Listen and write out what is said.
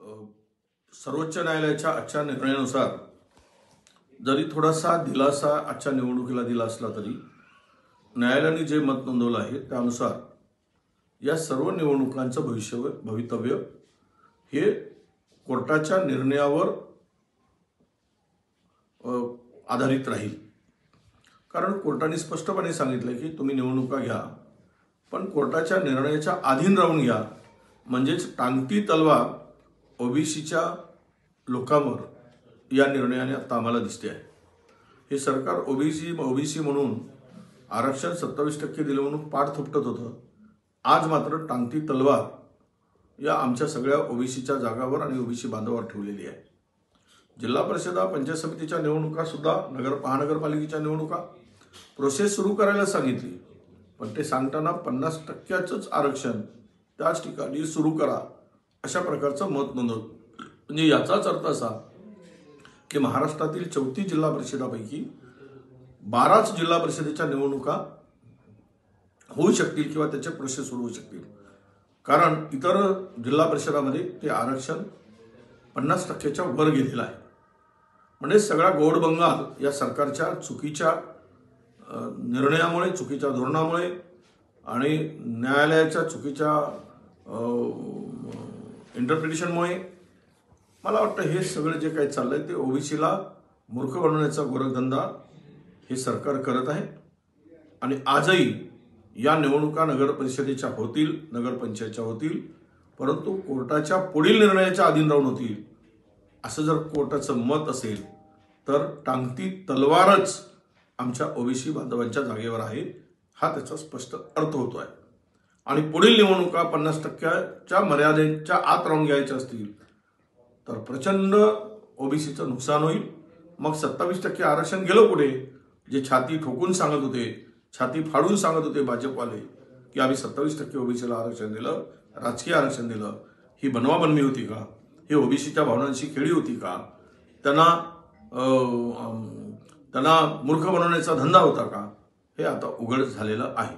सर्वोच्च न्यायालयाच्या आजच्या निर्णयानुसार जरी थोडासा दिलासा आजच्या निवडणुकीला दिला असला तरी न्यायालयाने जे मत नोंदवलं आहे त्यानुसार या सर्व निवडणुकांचं भवितव्य हे कोर्टाच्या निर्णयावर आधारित राहील। कारण कोर्टाने स्पष्टपणे सांगितलं की तुम्ही निवडणुका घ्या पण कोर्टाच्या निर्णयाच्या अधीन राहून घ्या, म्हणजेच टांगती तलवार ओबीसीच्या लोकांवर या निर्णयाने आता आम्हाला दिसते आहे। हे सरकार ओबीसी म्हणून आरक्षण 27% दिलं म्हणून पाठ थोपटत होतं, आज मात्र टांगती तलवार या आमच्या सगळ्या ओबीसीच्या जागावर आणि ओबीसी बांधवावर ठेवलेली आहे। जिल्हा परिषदा पंचायत समितीच्या निवडणुका सुद्धा महानगरपालिकेच्या निवडणुका प्रोसेस सुरू करायला सांगितली, पण ते सांगताना 50%च आरक्षण त्याच ठिकाणी सुरू करा अशा प्रकारचं मत नोंदवलं। म्हणजे याचाच अर्थ असा की महाराष्ट्रातील 34 जिल्हा परिषदापैकी 12च जिल्हा परिषदेच्या निवडणुका होऊ शकतील किंवा त्याचे प्रोसेस सुरू होऊ शकतील। कारण इतर जिल्हा परिषदामध्ये ते आरक्षण 50%च्या वर गेलेलं आहे। म्हणजे सगळा गोड बंगाल या सरकारच्या चुकीच्या निर्णयामुळे, चुकीच्या धोरणामुळे आणि न्यायालयाच्या चुकीच्या इंटरप्रिटेशनमुळे मला वाटतं हे सगळं जे काही चाललंय ते ओबीसीला मूर्ख बनवण्याचा गोरखधंदा हे सरकार करत आहे। आणि आजही या निवडणुका नगर परिषदेच्या होतील, नगरपंचायतच्या होतील, परंतु कोर्टाच्या पुढील निर्णयाच्या अधीन राहून होतील असं जर कोर्टाचं मत असेल तर टांगती तलवारच आमच्या ओबीसी बांधवांच्या जागेवर आहे, हा त्याचा स्पष्ट अर्थ होतो आहे। आणि पुढील निवडणुका 50%च्या मर्यादेच्या आत राहून घ्यायच्या असतील तर प्रचंड ओबीसीचं नुकसान होईल। मग 27% आरक्षण गेलं कुठे? जे छाती ठोकून सांगत होते, छाती फाडून सांगत होते भाजपवाले की आम्ही 27% ओबीसीला आरक्षण दिलं, राजकीय आरक्षण दिलं, ही बनवाबनवी होती का? ही ओबीसीच्या भावनांची खेळी होती का? त्यांना मूर्ख बनवण्याचा धंदा होता का? हे आता उघड झालेलं आहे।